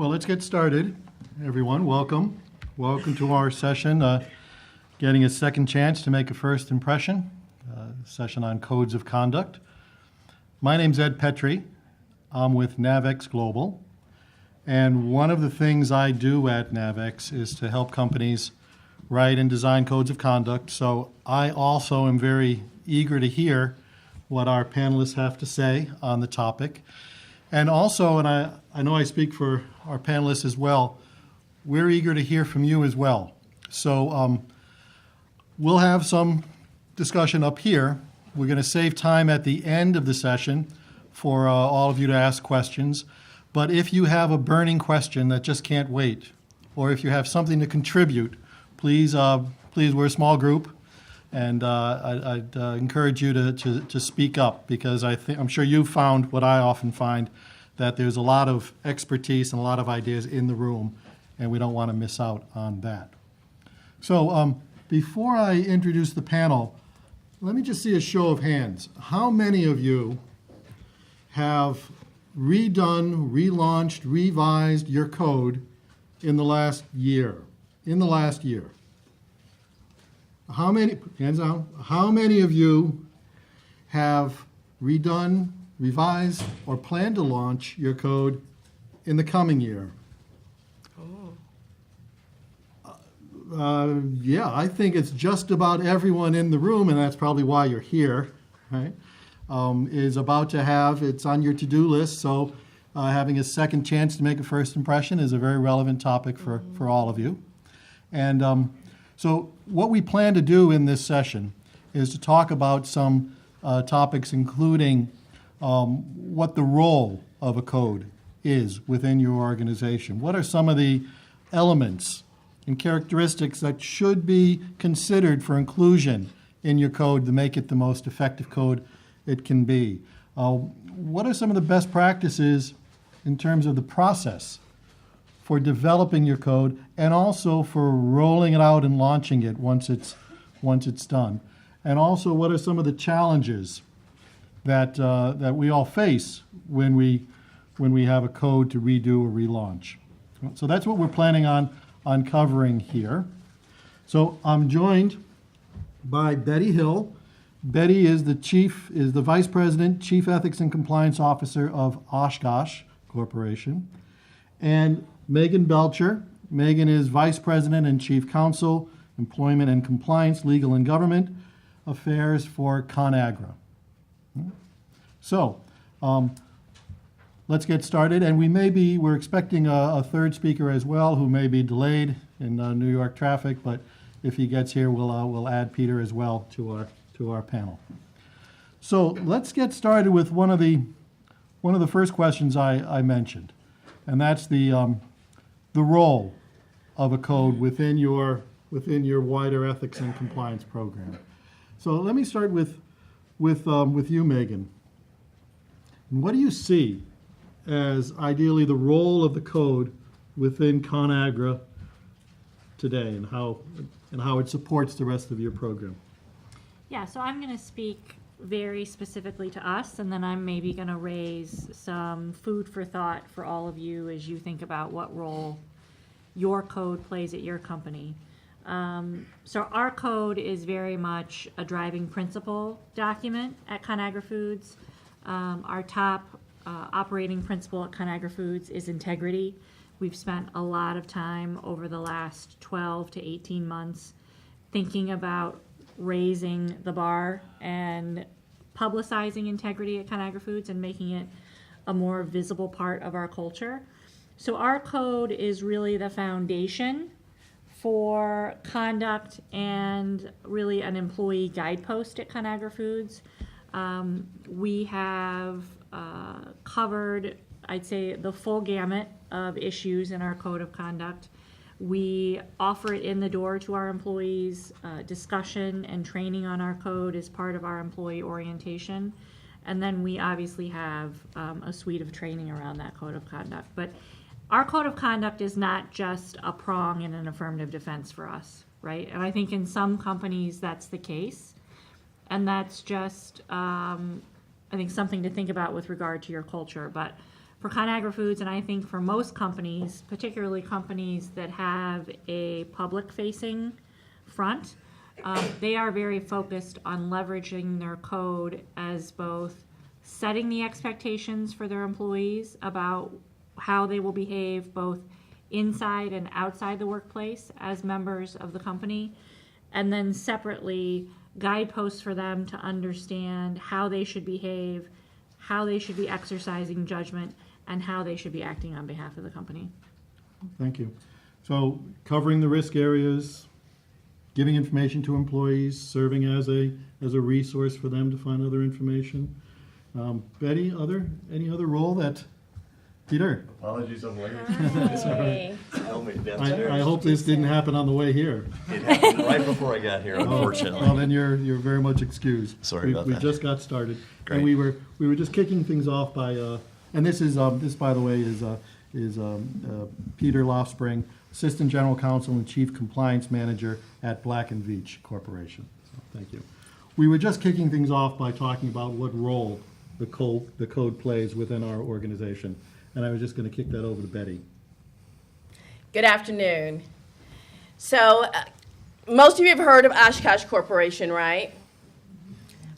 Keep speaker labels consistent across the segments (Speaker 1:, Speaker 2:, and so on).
Speaker 1: Well, let's get started. Everyone, welcome. Welcome to our session, getting a second chance to make a first impression, session on codes of conduct. My name's Ed Petrie. I'm with NAVEX Global. And one of the things I do at NAVEX is to help companies write and design codes of conduct. So I also am very eager to hear what our panelists have to say on the topic. And also, and I know I speak for our panelists as well, we're eager to hear from you as well. So we'll have some discussion up here. We're going to save time at the end of the session for all of you to ask questions. But if you have a burning question that just can't wait, or if you have something to contribute, please, we're a small group, and I'd encourage you to speak up, because I'm sure you've found what I often find, that there's a lot of expertise and a lot of ideas in the room, and we don't want to miss out on that. So before I introduce the panel, let me just see a show of hands. How many of you have redone, relaunched, revised your code in the last year? In the last year. How many, hands down, how many of you have redone, revised, or plan to launch your code in the coming year? Yeah, I think it's just about everyone in the room, and that's probably why you're here, right? Is about to have, it's on your to-do list, so having a second chance to make a first impression is a very relevant topic for all of you. And so what we plan to do in this session is to talk about some topics, including what the role of a code is within your organization. What are some of the elements and characteristics that should be considered for inclusion in your code to make it the most effective code it can be? What are some of the best practices in terms of the process for developing your code, and also for rolling it out and launching it once it's done? And also, what are some of the challenges that we all face when we have a code to redo or relaunch? So that's what we're planning on covering here. So I'm joined by Betty Hill. Betty is the Vice President, Chief Ethics and Compliance Officer of Oshkosh Corporation. And Megan Belcher. Megan is Vice President and Chief Counsel, Employment and Compliance, Legal and Government Affairs for ConAgra. So let's get started. And we're expecting a third speaker as well, who may be delayed in New York traffic, but if he gets here, we'll add Peter as well to our panel. So let's get started with one of the first questions I mentioned, and that's the role of a code within your wider ethics and compliance program. So let me start with you, Megan. And what do you see as ideally the role of the code within ConAgra today, and how it supports the rest of your program?
Speaker 2: Yeah, so I'm going to speak very specifically to us, and then I'm maybe going to raise some food for thought for all of you as you think about what role your code plays at your company. So our code is very much a driving principle document at ConAgra Foods. Our top operating principle at ConAgra Foods is integrity. We've spent a lot of time over the last 12 to 18 months thinking about raising the bar and publicizing integrity at ConAgra Foods and making it a more visible part of our culture. So our code is really the foundation for conduct and really an employee guidepost at ConAgra Foods. We have covered, I'd say, the full gamut of issues in our code of conduct. We offer it in the door to our employees. Discussion and training on our code is part of our employee orientation. And then we obviously have a suite of training around that code of conduct. But our code of conduct is not just a prong in an affirmative defense for us, right? And I think in some companies that's the case. And that's just, I think, something to think about with regard to your culture. But for ConAgra Foods, and I think for most companies, particularly companies that have a public-facing front, they are very focused on leveraging their code as both setting the expectations for their employees about how they will behave both inside and outside the workplace as members of the company, and then separately guideposts for them to understand how they should behave, how they should be exercising judgment, and how they should be acting on behalf of the company.
Speaker 1: Thank you. So covering the risk areas, giving information to employees, serving as a resource for them to find other information. Betty, any other role that, Peter?
Speaker 3: Apologies, I'm late.
Speaker 2: Hey.
Speaker 3: Tell me, that's
Speaker 1: I hope this didn't happen on the way here.
Speaker 3: It happened right before I got here, unfortunately.
Speaker 1: Well, then you're very much excused.
Speaker 3: Sorry about
Speaker 1: We
Speaker 3: that.
Speaker 1: just got started.
Speaker 3: Great.
Speaker 1: And we were just kicking things off by, and this by the way is Peter Lofspring, Assistant General Counsel and Chief Compliance Manager at Black & Veatch Corporation. So thank you. We were just kicking things off by talking about what role the code plays within our organization. And I was just going to kick that over to Betty.
Speaker 4: Good afternoon. So, most of you have heard of Oshkosh Corporation, right?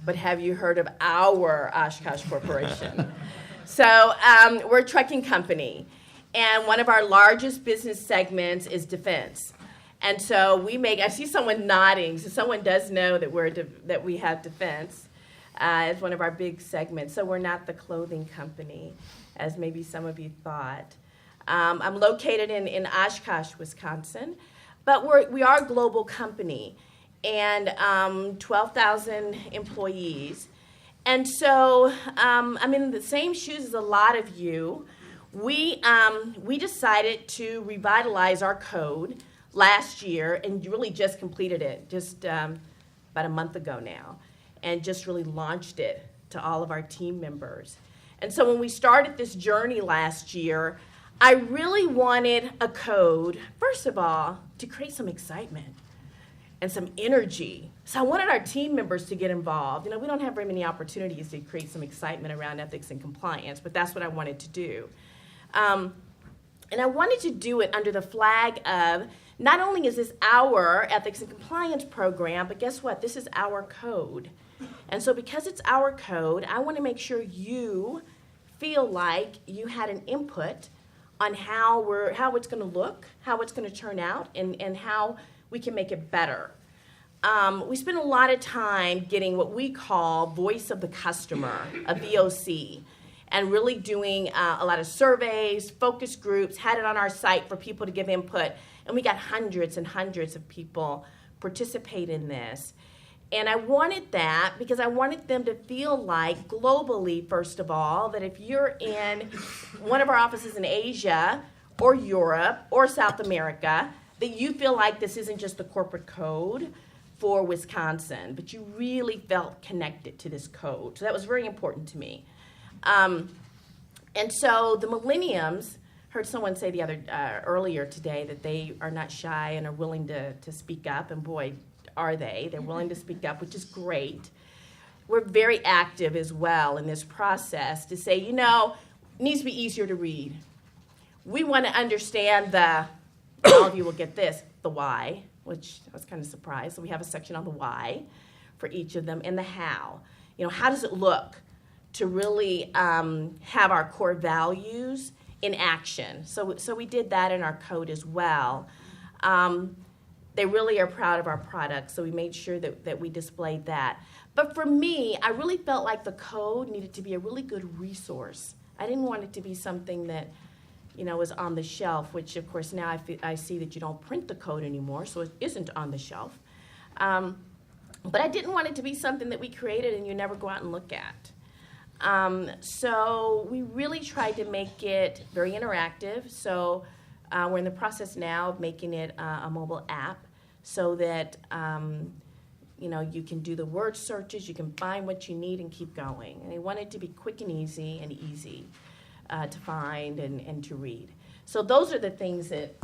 Speaker 4: But have you heard of our Oshkosh Corporation? So, we're a trucking company, and one of our largest business segments is defense. And so I see someone nodding, so someone does know that we have defense as one of our big segments. So we're not the clothing company, as maybe some of you thought. I'm located in Oshkosh, Wisconsin, but we are a global company, and 12,000 employees. And so I'm in the same shoes as a lot of you. We decided to revitalize our code last year and really just completed it just about a month ago now, and just really launched it to all of our team members. And so when we started this journey last year, I really wanted a code, first of all, to create some excitement and some energy. So I wanted our team members to get involved. We don't have very many opportunities to create some excitement around ethics and compliance, but that's what I wanted to do. And I wanted to do it under the flag of, not only is this our ethics and compliance program, but guess what? This is our code. And so because it's our code, I want to make sure you feel like you had an input on how it's going to look, how it's going to turn out, and how we can make it better. We spend a lot of time getting what we call voice of the customer, a VOC, and really doing a lot of surveys, focus groups, had it on our site for people to give input, and we got hundreds and hundreds of people participate in this. And I wanted that because I wanted them to feel like, globally, first of all, that if you're in one of our offices in Asia or Europe or South America, that you feel like this isn't just the corporate code for Wisconsin, but you really felt connected to this code. So that was very important to me. And so the millenniums, heard someone say earlier today that they are not shy and are willing to speak up, and boy, are they. They're willing to speak up, which is great. We're very active as well in this process to say, it needs to be easier to read. We want to understand all of you will get this, the why, which I was kind of surprised. So we have a section on the why for each of them, and the how. How does it look to really have our core values in action? So we did that in our code as well. They really are proud of our product, so we made sure that we displayed that. But for me, I really felt like the code needed to be a really good resource. I didn't want it to be something that, was on the shelf, which, of course, now I see that you don't print the code anymore, so it isn't on the shelf. But I didn't want it to be something that we created and you never go out and look at. So we really tried to make it very interactive. So we're in the process now of making it a mobile app so that you can do the word searches, you can find what you need and keep going. And I want it to be quick and easy to find and to read. So those are the things that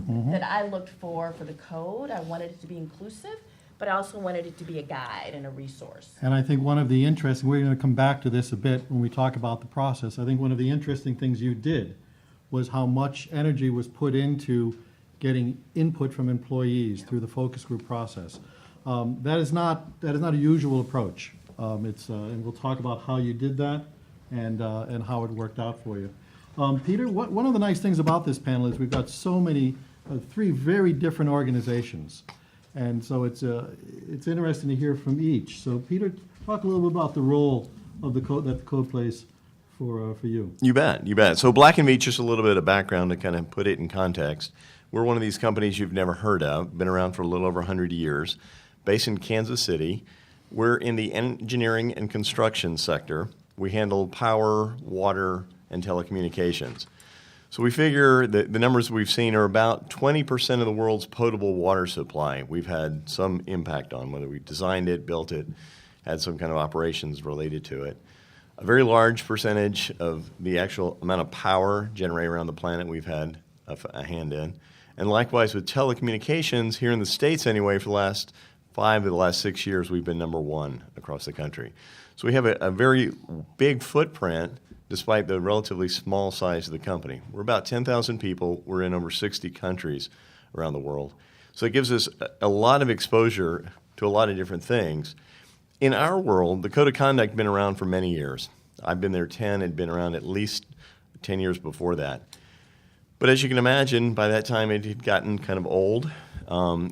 Speaker 4: I looked for the code. I wanted it to be inclusive, but I also wanted it to be a guide and a resource.
Speaker 1: And I think one of the interesting, we're going to come back to this a bit when we talk about the process. I think one of the interesting things you did was how much energy was put into getting input from employees through the focus group process. That is not a usual approach. And we'll talk about how you did that and how it worked out for you. Peter, one of the nice things about this panel is we've got so many, three very different organizations. And so it's interesting to hear from each. So Peter, talk a little bit about the role of the code that the code plays for you.
Speaker 3: You bet, you bet. So Black & Veatch, just a little bit of background to kind of put it in context. We're one of these companies you've never heard of, been around for a little over 100 years, based in Kansas City. We're in the engineering and construction sector. We handle power, water, and telecommunications. So we figure that the numbers we've seen are about 20% of the world's potable water supply we've had some impact on, whether we designed it, built it, had some kind of operations related to it. A very large percentage of the actual amount of power generated around the planet we've had a hand in. And likewise with telecommunications, here in the States anyway, for the last 5 of the last 6 years, we've been number 1 across the country. So we have a very big footprint despite the relatively small size of the company. We're about 10,000 people. We're in over 60 countries around the world. So it gives us a lot of exposure to a lot of different things. In our world, the Code of Conduct has been around for many years. I've been there 10, had been around at least 10 years before that. But as you can imagine, by that time it had gotten kind of old.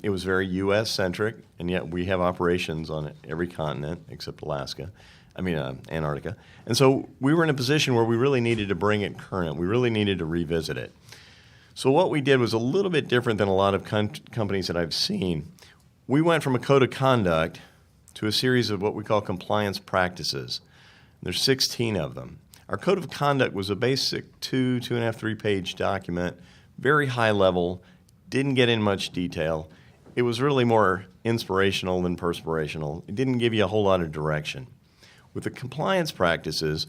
Speaker 3: It was very U.S.-centric, and yet we have operations on every continent except Antarctica. And so we were in a position where we really needed to bring it current. We really needed to revisit it. So what we did was a little bit different than a lot of companies that I've seen. We went from a code of conduct to a series of what we call compliance practices. There's 16 of them. Our code of conduct was a basic 2.5, 3-page document, very high level, didn't get in much detail. It was really more inspirational than perspirational. It didn't give you a whole lot of direction. With the compliance practices,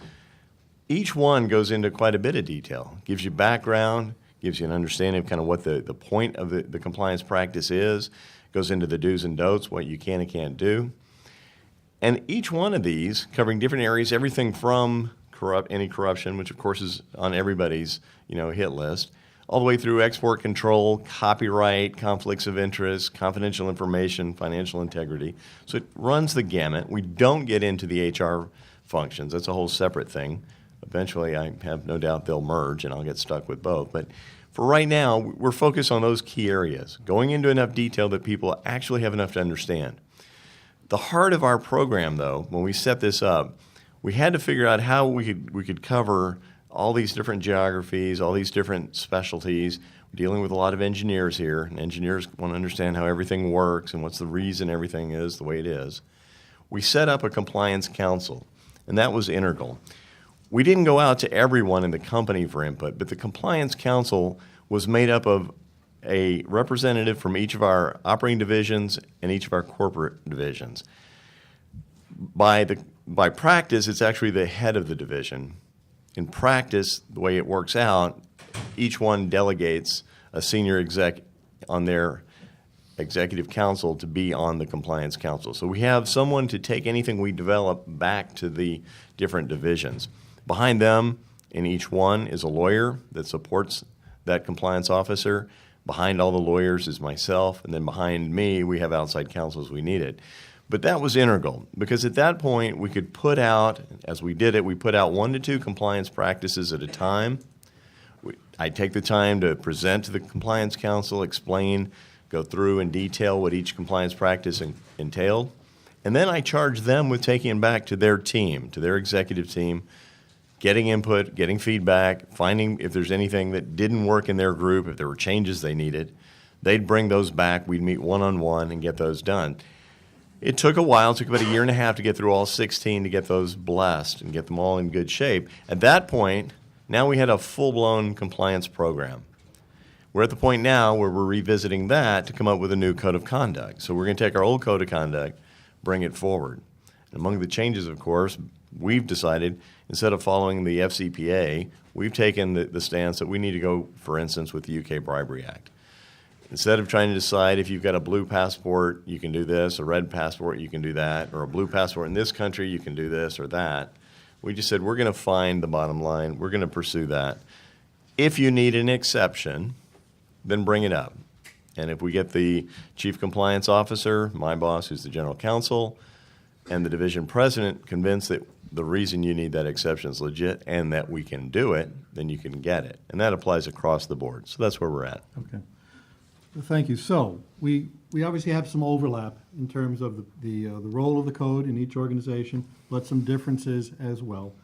Speaker 3: each one goes into quite a bit of detail. Gives you background, gives you an understanding of kind of what the point of the compliance practice is, goes into the do's and don'ts, what you can and can't do. And each one of these, covering different areas, everything from any corruption, which of course is on everybody's hit list, all the way through export control, copyright, conflicts of interest, confidential information, financial integrity. So it runs the gamut. We don't get into the HR functions. That's a whole separate thing. Eventually, I have no doubt they'll merge, and I'll get stuck with both. But for right now, we're focused on those key areas, going into enough detail that people actually have enough to understand. The heart of our program, though, when we set this up, we had to figure out how we could cover all these different geographies, all these different specialties. We're dealing with a lot of engineers here, and engineers want to understand how everything works and what's the reason everything is the way it is. We set up a compliance council, and that was integral. We didn't go out to everyone in the company for input, but the compliance council was made up of a representative from each of our operating divisions and each of our corporate divisions. By practice, it's actually the head of the division. In practice, the way it works out, each one delegates a senior exec on their executive council to be on the compliance council. So we have someone to take anything we develop back to the different divisions. Behind them, in each one, is a lawyer that supports that compliance officer. Behind all the lawyers is myself, and then behind me, we have outside counsel as we need it. But that was integral, because at that point, we could put out, as we did it, we put out 1 to 2 compliance practices at a time. I'd take the time to present to the compliance council, explain, go through in detail what each compliance practice entailed. And then I charged them with taking it back to their team, to their executive team, getting input, getting feedback, finding if there's anything that didn't work in their group, if there were changes they needed. They'd bring those back. We'd meet one-on-one and get those done. It took a while. It took about 1.5 years to get through all 16 to get those blessed and get them all in good shape. At that point, now we had a full-blown compliance program. We're at the point now where we're revisiting that to come up with a new code of conduct. So we're going to take our old code of conduct, bring it forward. And among the changes, of course, we've decided, instead of following the FCPA, we've taken the stance that we need to go, for instance, with the UK Bribery Act. Instead of trying to decide if you've got a blue passport, you can do this, a red passport, you can do that, or a blue passport in this country, you can do this or that, we just said, we're going to find the bottom line. We're going to pursue that. If you need an exception, then bring it up. And if we get the chief compliance officer, my boss, who's the general counsel, and the division president convinced that the reason you need that exception is legit and that we can do it, then you can get it. And that applies across the board. So that's where we're at.
Speaker 1: Okay. Well, thank you. So we obviously have some overlap in terms of the role of the code in each organization, but some differences as well.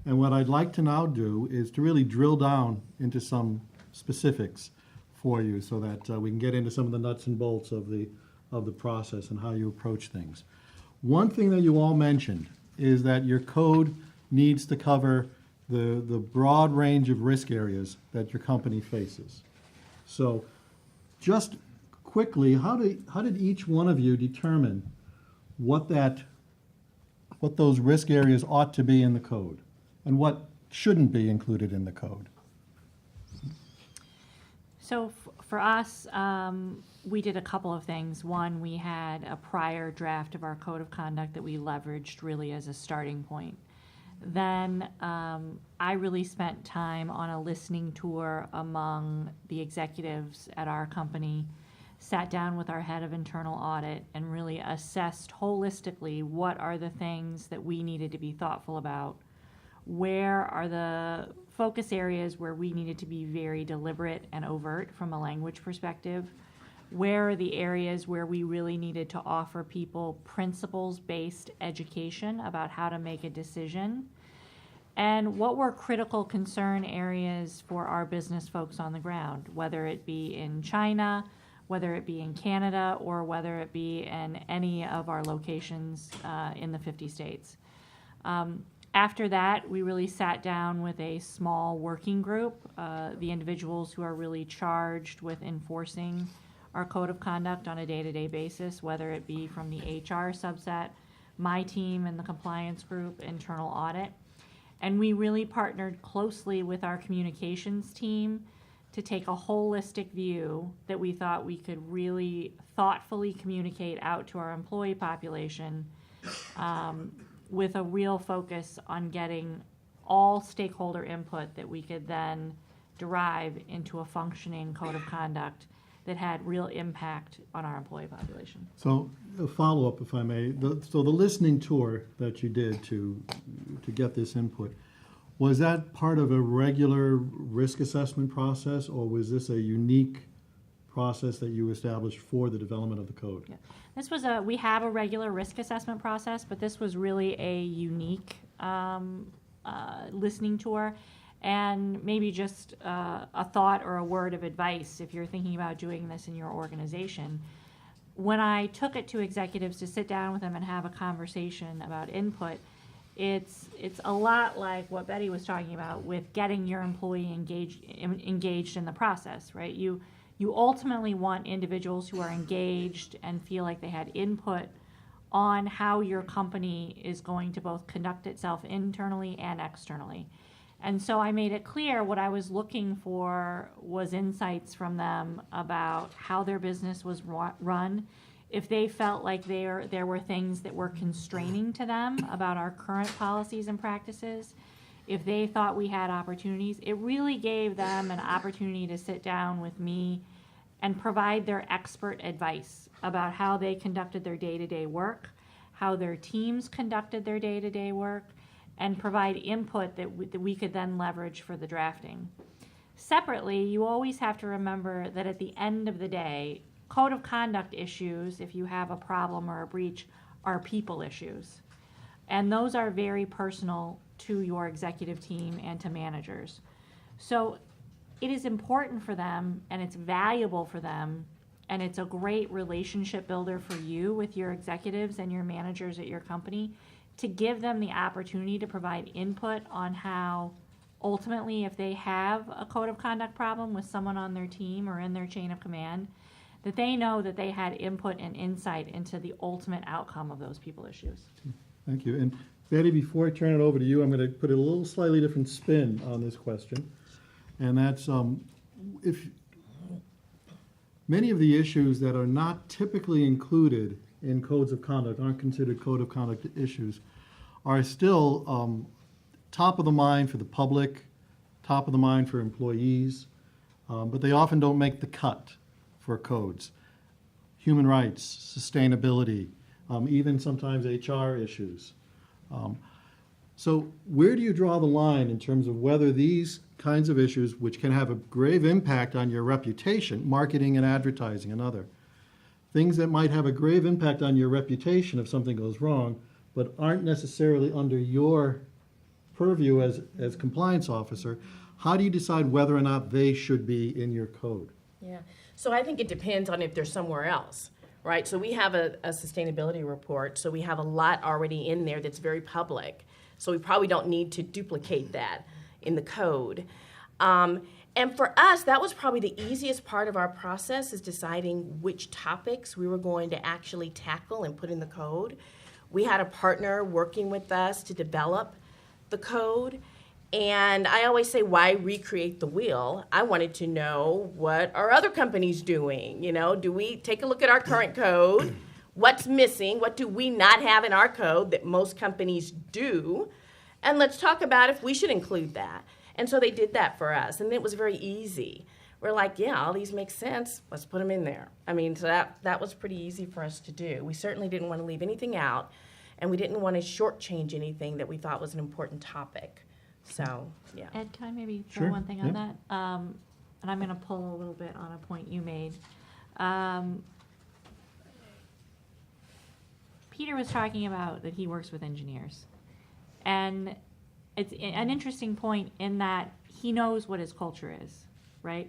Speaker 1: And what I'd like to now do is to really drill down into some specifics for you so that we can get into some of the nuts and bolts of the process and how you approach things. One thing that you all mentioned is that your code needs to cover the broad range of risk areas that your company faces. So just quickly, how did each one of you determine what those risk areas ought to be in the code and what shouldn't be included in the code?
Speaker 2: So for us, we did a couple of things. One, we had a prior draft of our code of conduct that we leveraged really as a starting point. Then I really spent time on a listening tour among the executives at our company, sat down with our head of internal audit, and really assessed holistically what are the things that we needed to be thoughtful about. Where are the focus areas where we needed to be very deliberate and overt from a language perspective? Where are the areas where we really needed to offer people principles-based education about how to make a decision? And what were critical concern areas for our business folks on the ground, whether it be in China, whether it be in Canada, or whether it be in any of our locations in the 50 states. After that, we really sat down with a small working group, the individuals who are really charged with enforcing our code of conduct on a day-to-day basis, whether it be from the HR subset, my team and the compliance group, internal audit. And we really partnered closely with our communications team to take a holistic view that we thought we could really thoughtfully communicate out to our employee population with a real focus on getting all stakeholder input that we could then derive into a functioning code of conduct that had real impact on our employee population.
Speaker 1: So a follow-up, if I may. So the listening tour that you did to get this input, was that part of a regular risk assessment process, or was this a unique process that you established for the development of the code?
Speaker 2: Yeah. This was we have a regular risk assessment process, but this was really a unique listening tour. And maybe just a thought or a word of advice if you're thinking about doing this in your organization. When I took it to executives to sit down with them and have a conversation about input, it's a lot like what Betty was talking about with getting your employee engaged in the process, right? You ultimately want individuals who are engaged and feel like they had input on how your company is going to both conduct itself internally and externally. And so I made it clear what I was looking for was insights from them about how their business was run, if they felt like there were things that were constraining to them about our current policies and practices, if they thought we had opportunities. It really gave them an opportunity to sit down with me and provide their expert advice about how they conducted their day-to-day work, how their teams conducted their day-to-day work, and provide input that we could then leverage for the drafting. Separately, you always have to remember that at the end of the day, code of conduct issues, if you have a problem or a breach, are people issues. And those are very personal to your executive team and to managers. So it is important for them, and it's valuable for them, and it's a great relationship builder for you with your executives and your managers at your company to give them the opportunity to provide input on how, ultimately, if they have a code of conduct problem with someone on their team or in their chain of command, that they know that they had input and insight into the ultimate outcome of those people issues.
Speaker 1: Thank you. And Betty, before I turn it over to you, I'm going to put a little slightly different spin on this question. And that's, if many of the issues that are not typically included in codes of conduct, aren't considered code of conduct issues, are still top of the mind for the public, top of the mind for employees, but they often don't make the cut for codes. Human rights, sustainability, even sometimes HR issues. So where do you draw the line in terms of whether these kinds of issues, which can have a grave impact on your reputation, marketing and advertising and other, things that might have a grave impact on your reputation if something goes wrong, but aren't necessarily under your purview as compliance officer, how do you decide whether or not they should be in your code?
Speaker 4: Yeah, so I think it depends on if they're somewhere else, right? So we have a sustainability report, so we have a lot already in there that's very public. So we probably don't need to duplicate that in the code. And for us, that was probably the easiest part of our process, is deciding which topics we were going to actually tackle and put in the code. We had a partner working with us to develop the code. And I always say, why recreate the wheel? I wanted to know, what are other companies doing? You know, do we take a look at our current code? What's missing? What do we not have in our code that most companies do? And let's talk about if we should include that. And so they did that for us, and it was very easy. We're like, yeah, all these make sense. Let's put them in there. I mean, so that was pretty easy for us to do. We certainly didn't want to leave anything out, and we didn't want to shortchange anything that we thought was an important topic. So, yeah.
Speaker 2: Ed, can I maybe throw
Speaker 1: Sure,
Speaker 2: one thing
Speaker 1: yeah.
Speaker 2: on that? And I'm going to pull a little bit on a point you made. Peter was talking about that he works with engineers. And it's an interesting point in that he knows what his culture is, right?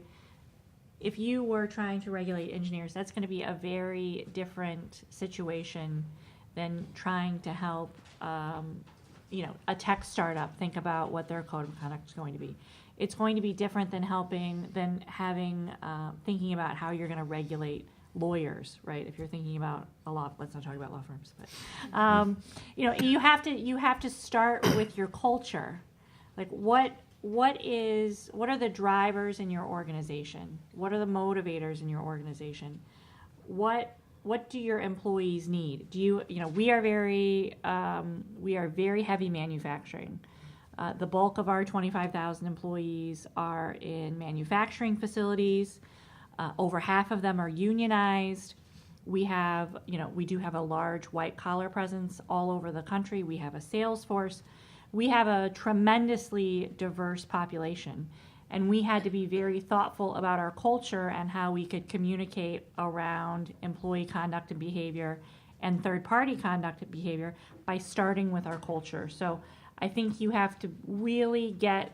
Speaker 2: If you were trying to regulate engineers, that's going to be a very different situation than trying to help, a tech startup think about what their code of conduct is going to be. It's going to be different than thinking about how you're going to regulate lawyers, right? If you're thinking about let's not talk about law firms, but you have to start with your culture. Like what are the drivers in your organization? What are the motivators in your organization? What do your employees need? We are very heavy manufacturing. The bulk of our 25,000 employees are in manufacturing facilities. Over half of them are unionized. We do have a large white collar presence all over the country. We have a sales force. We have a tremendously diverse population. And we had to be very thoughtful about our culture and how we could communicate around employee conduct and behavior and third-party conduct and behavior by starting with our culture. So I think you have to really get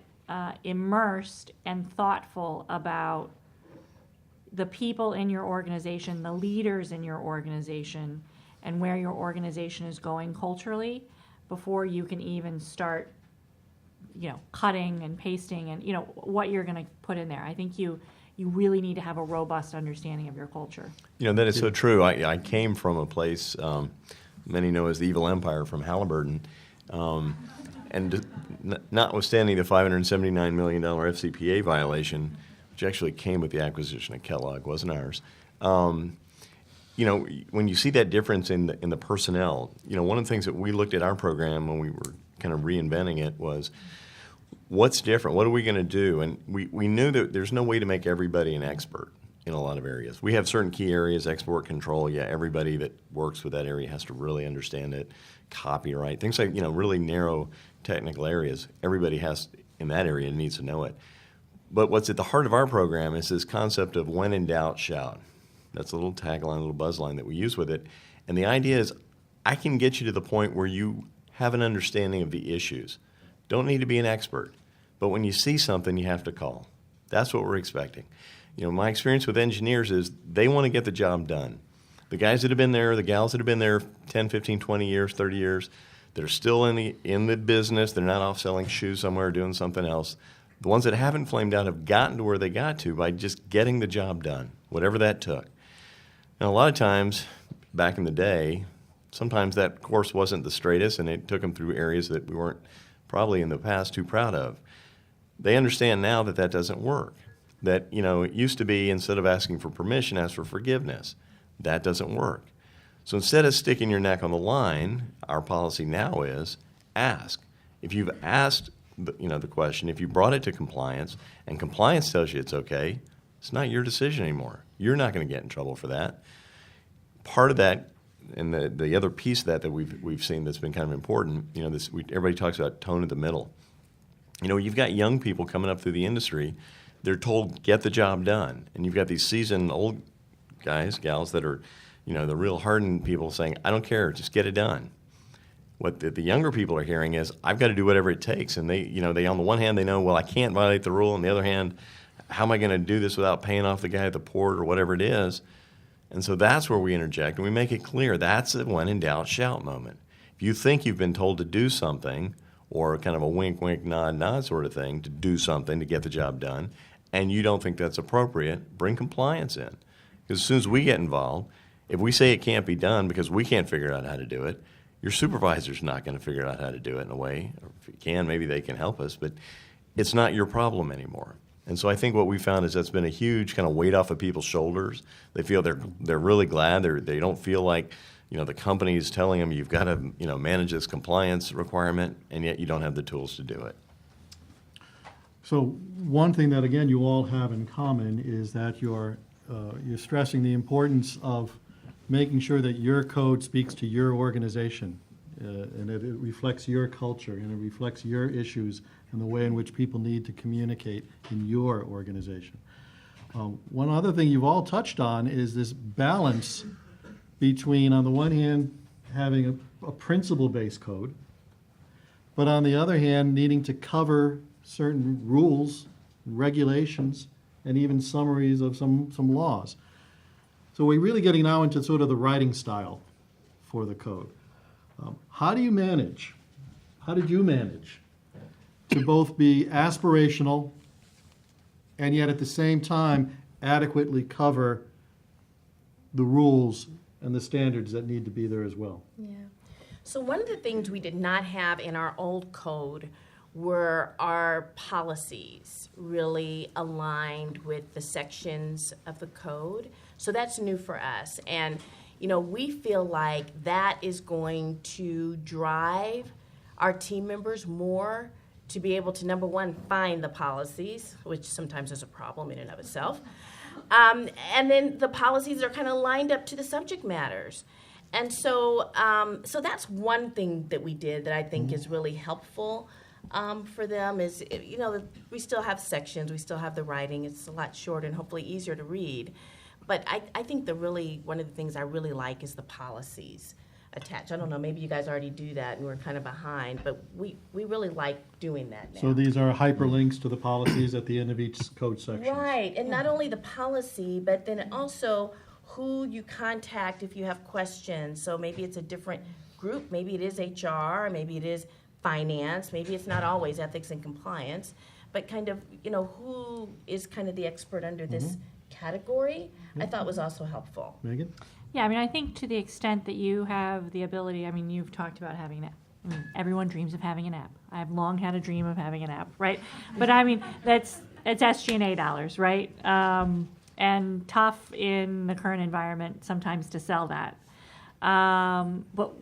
Speaker 2: immersed and thoughtful about the people in your organization, the leaders in your organization, and where your organization is going culturally before you can even start, cutting and pasting and, what you're going to put in there. I think you really need to have a robust understanding of your culture.
Speaker 3: That is so true. I came from a place many know as the Evil Empire from Halliburton. And notwithstanding the $579 million FCPA violation, which actually came with the acquisition of Kellogg, wasn't ours. When you see that difference in the personnel, one of the things that we looked at our program when we were kind of reinventing it was, what's different? What are we going to do? And we knew that there's no way to make everybody an expert in a lot of areas. We have certain key areas, export control. Yeah, everybody that works with that area has to really understand it. Copyright, things like, really narrow technical areas. Everybody has in that area needs to know it. But what's at the heart of our program is this concept of when in doubt, shout. That's a little tagline, a little buzzline that we use with it. And the idea is I can get you to the point where you have an understanding of the issues. Don't need to be an expert. But when you see something, you have to call. That's what we're expecting. My experience with engineers is they want to get the job done. The guys that have been there, the gals that have been there 10, 15, 20 years, 30 years, they're still in the business. They're not off selling shoes somewhere or doing something else. The ones that haven't flamed out have gotten to where they got to by just getting the job done, whatever that took. Now, a lot of times, back in the day, sometimes that course wasn't the straightest, and it took them through areas that we weren't probably in the past too proud of. They understand now that that doesn't work. that, it used to be instead of asking for permission, ask for forgiveness. That doesn't work. So instead of sticking your neck on the line, our policy now is ask. If you've asked the question, if you brought it to compliance and compliance tells you it's okay, it's not your decision anymore. You're not going to get in trouble for that. Part of that, and the other piece of that we've seen that's been kind of important, everybody talks about tone of the middle. You've got young people coming up through the industry. They're told, get the job done. And you've got these seasoned old guys, gals that are, the real hardened people saying, I don't care, just get it done. What the younger people are hearing is, I've got to do whatever it takes. And they on the one hand, they know, well, I can't violate the rule. On the other hand, how am I going to do this without paying off the guy at the port or whatever it is? And so that's where we interject and we make it clear that's a when in doubt, shout moment. If you think you've been told to do something, or kind of a wink, wink, nod, nod sort of thing, to do something to get the job done, and you don't think that's appropriate, bring compliance in. Because as soon as we get involved, if we say it can't be done because we can't figure out how to do it, your supervisor's not going to figure out how to do it in a way. Or if you can, maybe they can help us, but it's not your problem anymore. And so I think what we found is that's been a huge kind of weight off of people's shoulders. They feel they're really glad. They don't feel like the company is telling them you've got to manage this compliance requirement, and yet you don't have the tools to do it.
Speaker 1: So one thing that, again, you all have in common is that you're stressing the importance of making sure that your code speaks to your organization, and it reflects your culture, and it reflects your issues and the way in which people need to communicate in your organization. One other thing you've all touched on is this balance between, on the one hand, having a principle-based code, but on the other hand, needing to cover certain rules, regulations, and even summaries of some laws. So we're really getting now into sort of the writing style for the code. How did you manage to both be aspirational and yet at the same time adequately cover the rules and the standards that need to be there as well?
Speaker 4: Yeah. So one of the things we did not have in our old code were our policies really aligned with the sections of the code. So that's new for us. And, we feel like that is going to drive our team members more to be able to, number one, find the policies, which sometimes is a problem in and of itself. And then the policies are kind of lined up to the subject matters. And so that's one thing that we did that I think is really helpful for them is, we still have sections, we still have the writing. It's a lot shorter and hopefully easier to read. But I think one of the things I really like is the policies attached. I don't know, maybe you guys already do that and we're kind of behind, but we really like doing that now.
Speaker 1: So these are hyperlinks to the policies at the end of each code section.
Speaker 4: Right, and not only the policy, but then also who you contact if you have questions. So maybe it's a different group, maybe it is HR, maybe it is finance, maybe it's not always ethics and compliance, but kind of, who is kind of the expert under this category, I thought was also helpful.
Speaker 1: Megan?
Speaker 2: Yeah, I think to the extent that you have the ability, you've talked about having an app. Everyone dreams of having an app. I've long had a dream of having an app, right? But it's SG&A dollars, right? And tough in the current environment sometimes to sell that. But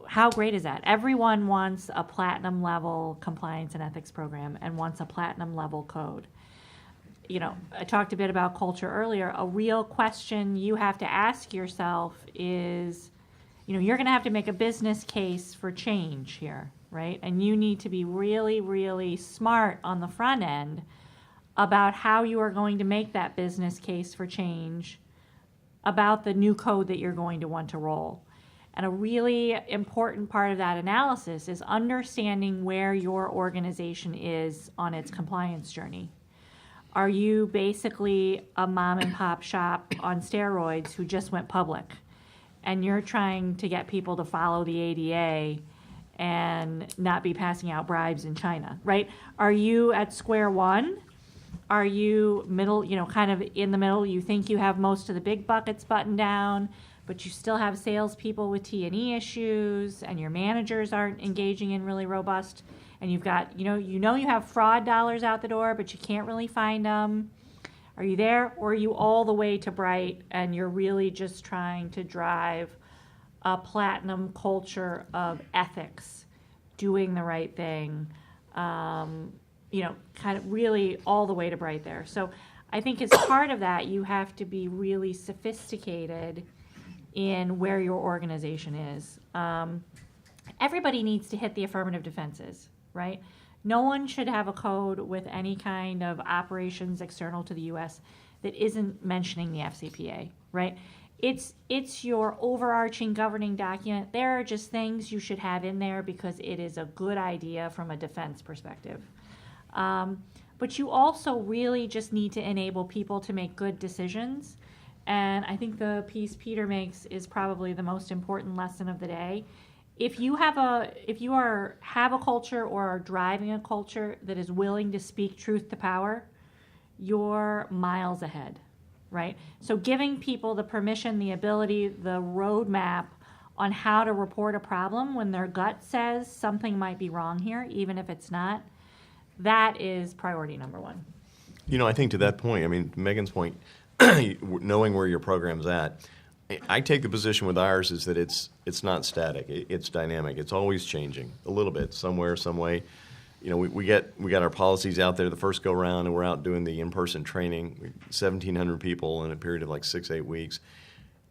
Speaker 2: how great is that? Everyone wants a platinum level compliance and ethics program and wants a platinum level code. I talked a bit about culture earlier. A real question you have to ask yourself is, you're going to have to make a business case for change here, right? And you need to be really, really smart on the front end about how you are going to make that business case for change about the new code that you're going to want to roll. And a really important part of that analysis is understanding where your organization is on its compliance journey. Are you basically a mom and pop shop on steroids who just went public and you're trying to get people to follow the ADA and not be passing out bribes in China, right? Are you at square one? Are you middle, kind of in the middle? You think you have most of the big buckets buttoned down, but you still have salespeople with T&E issues and your managers aren't engaging in really robust, and you've got, you have fraud dollars out the door, but you can't really find them. Are you there, or are you all the way to bright and you're really just trying to drive a platinum culture of ethics, doing the right thing, kind of really all the way to bright there. So I think as part of that, you have to be really sophisticated in where your organization is. Everybody needs to hit the affirmative defenses, right? No one should have a code with any kind of operations external to the U.S. that isn't mentioning the FCPA, right? It's your overarching governing document. There are just things you should have in there because it is a good idea from a defense perspective. But you also really just need to enable people to make good decisions. And I think the piece Peter makes is probably the most important lesson of the day. If you have a culture or are driving a culture that is willing to speak truth to power, you're miles ahead, right? So giving people the permission, the ability, the roadmap on how to report a problem when their gut says something might be wrong here, even if it's not, that is priority number one.
Speaker 3: I think to that point, I mean, Megan's point, knowing where your program's at, I take the position with ours is that it's not static. It's dynamic. It's always changing a little bit, somewhere, some way. We got our policies out there the first go round, and we're out doing the in-person training, 1,700 people in a period of like 6-8 weeks.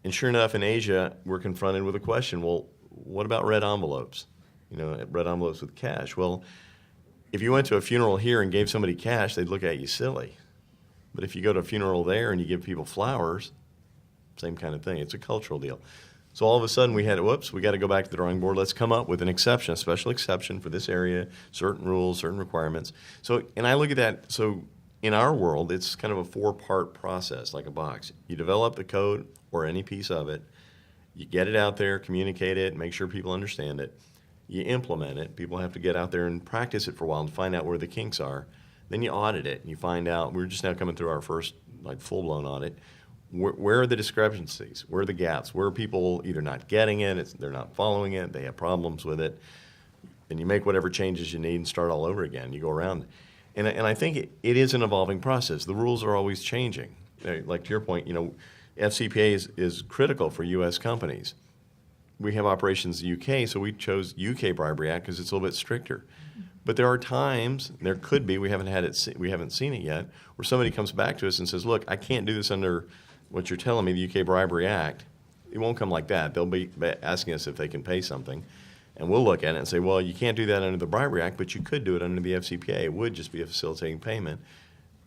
Speaker 3: And sure enough, in Asia, we're confronted with a question. Well, what about red envelopes? Red envelopes with cash. Well, if you went to a funeral here and gave somebody cash, they'd look at you silly. But if you go to a funeral there and you give people flowers, same kind of thing. It's a cultural deal. So all of a sudden we got to go back to the drawing board. Let's come up with an exception, a special exception for this area, certain rules, certain requirements. So, and I look at that, so in our world, it's kind of a 4-part process, like a box. You develop the code or any piece of it. You get it out there, communicate it, make sure people understand it. You implement it. People have to get out there and practice it for a while and find out where the kinks are. Then you audit it, and you find out, we're just now coming through our first full-blown audit. Where are the discrepancies? Where are the gaps? Where are people either not getting it, they're not following it, they have problems with it, and you make whatever changes you need and start all over again. You go around. And I think it is an evolving process. The rules are always changing. Like to your point, FCPA is critical for U.S. companies. We have operations in the UK, so we chose UK Bribery Act because it's a little bit stricter. But there are times, there could be, we haven't seen it yet, where somebody comes back to us and says, look, I can't do this under what you're telling me, the UK Bribery Act. It won't come like that. They'll be asking us if they can pay something. And we'll look at it and say, well, you can't do that under the Bribery Act, but you could do it under the FCPA. It would just be a facilitating payment,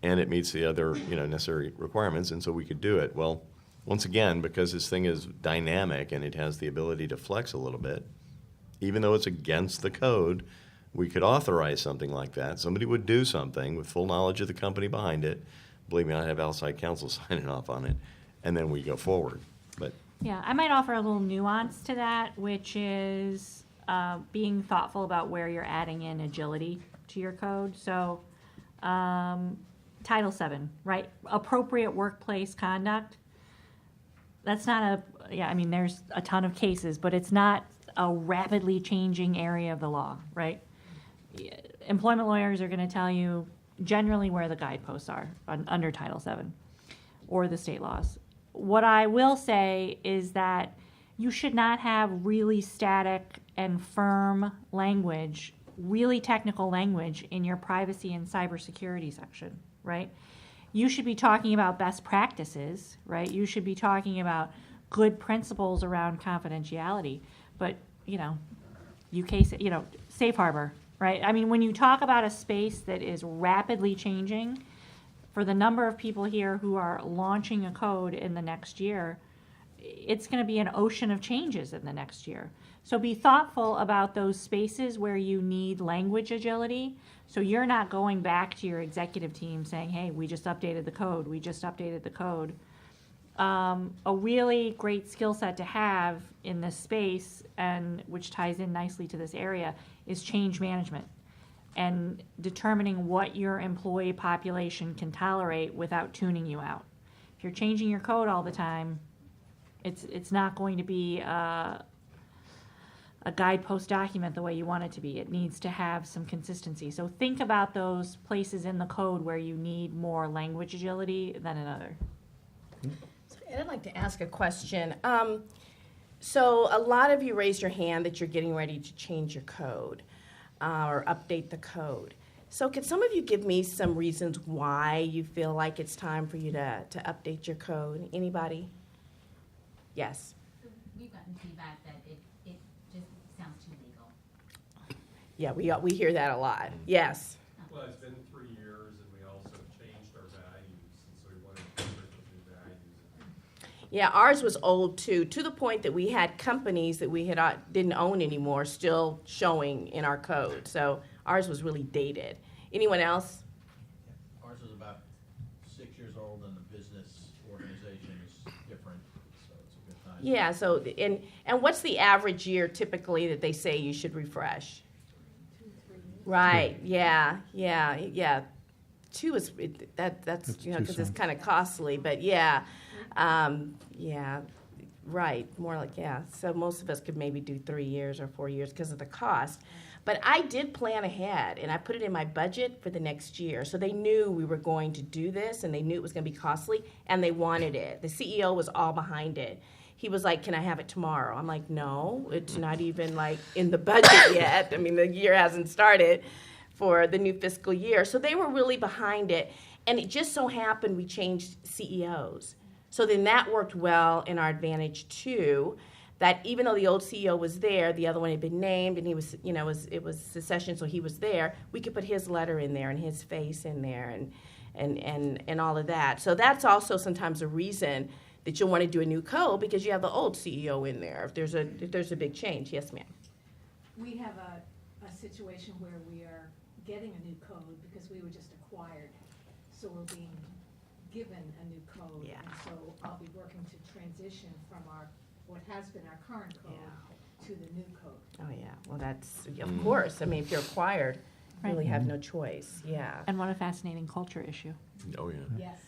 Speaker 3: and it meets the other necessary requirements, and so we could do it. Well, once again, because this thing is dynamic and it has the ability to flex a little bit, even though it's against the code, we could authorize something like that. Somebody would do something with full knowledge of the company behind it. Believe me, I have outside counsel signing off on it, and then we go forward. But
Speaker 2: Yeah, I might offer a little nuance to that, which is being thoughtful about where you're adding in agility to your code. So Title VII, right? Appropriate workplace conduct. That's not there's a ton of cases, but it's not a rapidly changing area of the law, right? Employment lawyers are going to tell you generally where the guideposts are under Title VII or the state laws. What I will say is that you should not have really static and firm language, really technical language in your privacy and cybersecurity section, right? You should be talking about best practices, right? You should be talking about good principles around confidentiality, but, safe harbor, right? I mean, when you talk about a space that is rapidly changing, for the number of people here who are launching a code in the next year, it's going to be an ocean of changes in the next year. So be thoughtful about those spaces where you need language agility. So you're not going back to your executive team saying, hey, we just updated the code. A really great skill set to have in this space, and which ties in nicely to this area, is change management and determining what your employee population can tolerate without tuning you out. If you're changing your code all the time, it's not going to be a guidepost document the way you want it to be. It needs to have some consistency. So think about those places in the code where you need more language agility than another.
Speaker 4: And I'd like to ask a question. So a lot of you raised your hand that you're getting ready to change your code or update the code. So could some of you give me some reasons why you feel like it's time for you to update your code? Anybody? Yes.
Speaker 5: So we've gotten feedback that it just sounds too legal.
Speaker 4: Yeah, we hear that a lot. Yes.
Speaker 6: Well, it's been 3 years, and we also changed our values, and so we wanted to put those new values.
Speaker 4: Yeah, ours was old too, to the point that we had companies that we had didn't own anymore still showing in our code. So ours was really dated. Anyone else?
Speaker 7: Ours is about 6 years old, and the business organization is different, so it's a good time.
Speaker 4: Yeah, so, and what's the average year typically that they say you should refresh?
Speaker 5: 2-3 years.
Speaker 4: Right, yeah. 2 is, that's,
Speaker 1: That's
Speaker 4: you know,
Speaker 1: too
Speaker 4: because it's
Speaker 1: soon.
Speaker 4: kind of costly, but yeah. Yeah, right, more like, yeah. So most of us could maybe do 3 years or 4 years because of the cost. But I did plan ahead, and I put it in my budget for the next year. So they knew we were going to do this, and they knew it was going to be costly, and they wanted it. The CEO was all behind it. He was like, can I have it tomorrow? I'm like, no, it's not even like in the budget yet. I mean, the year hasn't started for the new fiscal year. So they were really behind it. And it just so happened we changed CEOs. So then that worked well in our advantage too, that even though the old CEO was there, the other one had been named, and he was, you know, it was succession, so he was there. We could put his letter in there and his face in there and all of that. So that's also sometimes a reason that you'll want to do a new code, because you have the old CEO in there if there's a big change. Yes, ma'am.
Speaker 8: We have a situation where we are getting a new code because we were just acquired. So we're being given a new code.
Speaker 4: Yeah.
Speaker 8: And so I'll be working to transition from what has been our current code to the new code.
Speaker 4: Oh, yeah. Well, that's, of course. I mean, if you're acquired, you really have no choice. Yeah.
Speaker 2: And what a fascinating culture issue.
Speaker 3: Oh, yeah.
Speaker 8: Yes.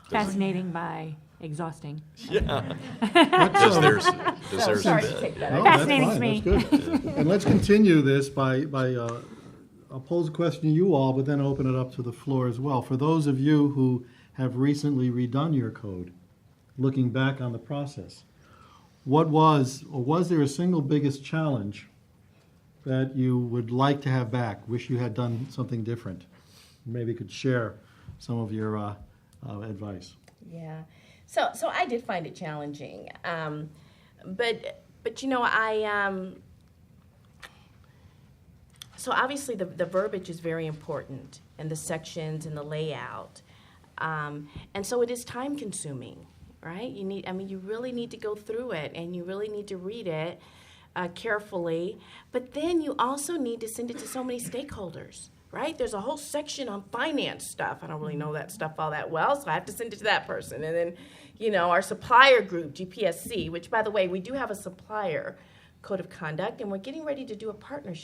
Speaker 2: Fascinating by exhausting.
Speaker 3: Yeah.
Speaker 1: Let's,
Speaker 3: Deserves
Speaker 4: sorry
Speaker 3: a
Speaker 4: to
Speaker 3: bit.
Speaker 4: take that.
Speaker 1: no, that's
Speaker 2: Fascinating
Speaker 1: fine,
Speaker 2: to me.
Speaker 1: that's good. And let's continue this by I'll pose a question to you all, but then open it up to the floor as well. For those of you who have recently redone your code, looking back on the process, what was there a single biggest challenge that you would like to have back, wish you had done something different? Maybe you could share some of your advice.
Speaker 4: Yeah. So I did find it challenging. But you know, so obviously the verbiage is very important, and the sections and the layout. And so it is time consuming, right? You really need to go through it, and you really need to read it carefully. But then you also need to send it to so many stakeholders, right? There's a whole section on finance stuff. I don't really know that stuff all that well, so I have to send it to that person. And then, you know, our supplier group, GPSC, which, by the way, we do have a supplier code of conduct, and we're getting ready to do a partner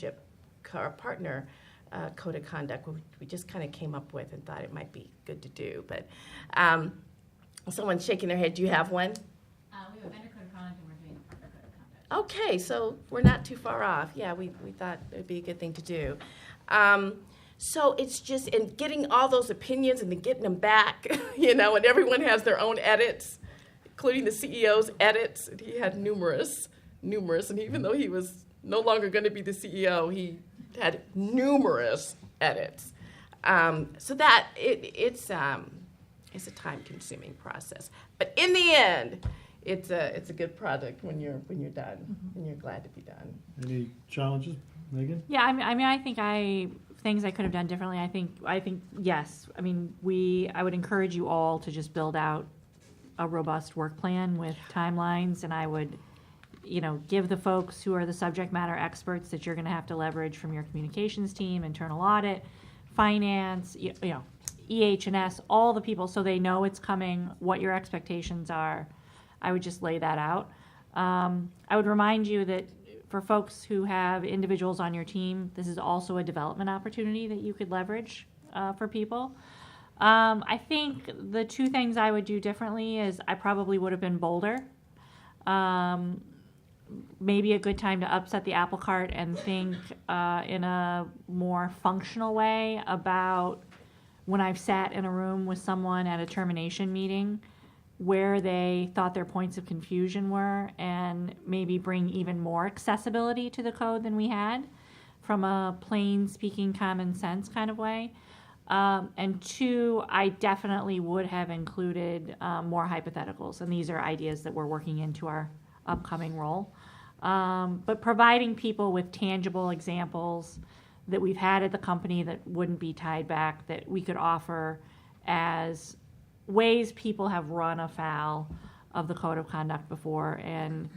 Speaker 4: code of conduct, which we just kind of came up with and thought it might be good to do. But someone's shaking their head. Do you have one?
Speaker 5: We have a vendor code of conduct, and we're doing a partner code of conduct.
Speaker 4: Okay, so we're not too far off. Yeah, we thought it would be a good thing to do. So it's just, and getting all those opinions and then getting them back, you know, and everyone has their own edits, including the CEO's edits. And he had numerous, and even though he was no longer going to be the CEO, he had numerous edits. So that, it's a time-consuming process. But in the end, it's a good product when you're done, and you're glad to be done.
Speaker 1: Any challenges, Megan?
Speaker 2: Yeah, I mean, I think things I could have done differently. I think yes. I mean, I would encourage you all to just build out a robust work plan with timelines, and I would, you know, give the folks who are the subject matter experts that you're going to have to leverage from your communications team, internal audit, finance, you know, EH&S, all the people, so they know it's coming, what your expectations are. I would just lay that out. I would remind you that for folks who have individuals on your team, this is also a development opportunity that you could leverage for people. I think the two things I would do differently is I probably would have been bolder. maybe a good time to upset the apple cart and think in a more functional way about when I've sat in a room with someone at a termination meeting where they thought their points of confusion were, and maybe bring even more accessibility to the code than we had from a plain speaking common sense kind of way. And two, I definitely would have included more hypotheticals, and these are ideas that we're working into our upcoming role. But providing people with tangible examples that we've had at the company that wouldn't be tied back, that we could offer as ways people have run afoul of the code of conduct before, and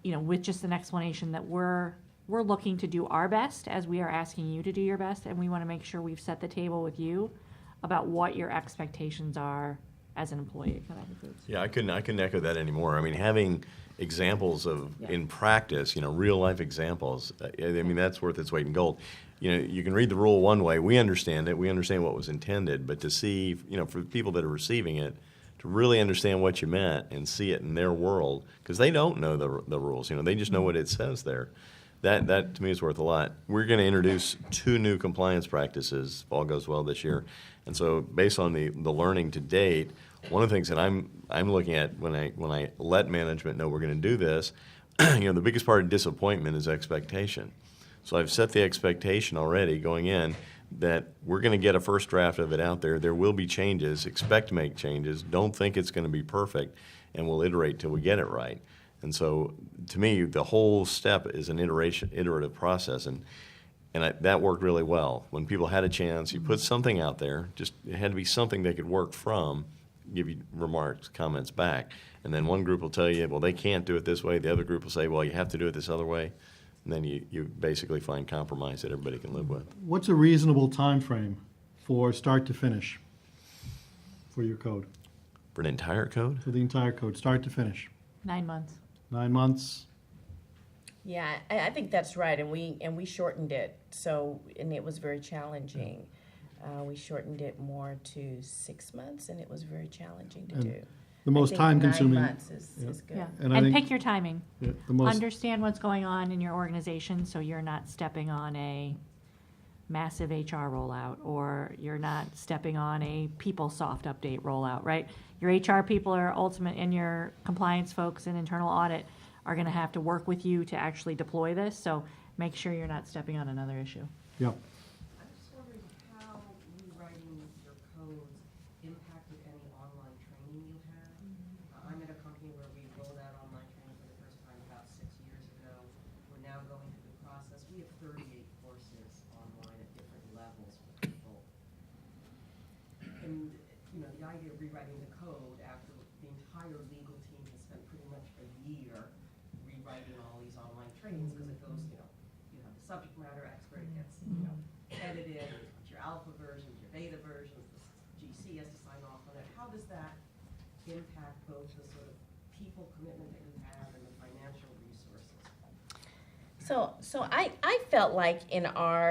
Speaker 2: with just an explanation that we're looking to do our best as we are asking you to do your best, and we want to make sure we've set the table with you about what your expectations are as an employee at ConAgra Foods.
Speaker 3: Yeah, I couldn't echo that anymore. I mean, having examples of, in practice, real life examples, I mean, that's worth its weight in gold. You can read the rule one way. We understand it. We understand what was intended. But to see, for the people that are receiving it, to really understand what you meant and see it in their world, because they don't know the rules. They just know what it says there. That to me is worth a lot. We're going to introduce 2 new compliance practices if all goes well this year. And so based on the learning to date, one of the things that I'm looking at when I let management know we're going to do this, the biggest part of disappointment is expectation. So I've set the expectation already going in that we're going to get a first draft of it out there. There will be changes. Expect to make changes. Don't think it's going to be perfect, and we'll iterate till we get it right. And so, to me, the whole step is an iterative process, and that worked really well. When people had a chance, you put something out there. It had to be something they could work from, give you remarks, comments back, and then one group will tell you, well, they can't do it this way. The other group will say, well, you have to do it this other way. And then you basically find compromise that everybody can live with.
Speaker 1: What's a reasonable time frame for start to finish for your code?
Speaker 3: For an entire code?
Speaker 1: For the entire code, start to finish?
Speaker 2: 9 months.
Speaker 1: 9 months?
Speaker 4: Yeah, I think that's right, and we shortened it, and it was very challenging. We shortened it more to 6 months, and it was very challenging to do.
Speaker 1: The most time-consuming.
Speaker 4: 9 months is good.
Speaker 2: Yeah,
Speaker 1: And
Speaker 2: and
Speaker 1: I think-
Speaker 2: pick your timing.
Speaker 1: Yeah, the most,
Speaker 2: Understand what's going on in your organization, so you're not stepping on a massive HR rollout, or you're not stepping on a PeopleSoft update rollout, right? Your HR people are ultimate, and your compliance folks and internal audit are going to have to work with you to actually deploy this, so make sure you're not stepping on another issue.
Speaker 1: yeah.
Speaker 9: I'm just wondering how rewriting your codes impacted any online training you had. I'm at a company where we rolled out online training for the first time about 6 years ago. We're now going through the process. We have 38 courses online at different levels for people. And, the idea of rewriting the code after the entire legal team has spent pretty much a year rewriting all these online trainings, because it goes, you have the subject matter expert, it gets, edited, it's your alpha versions, your beta versions, the GC has to sign off on it. How does that impact both the sort of people commitment that you have and the financial resources?
Speaker 4: So I felt like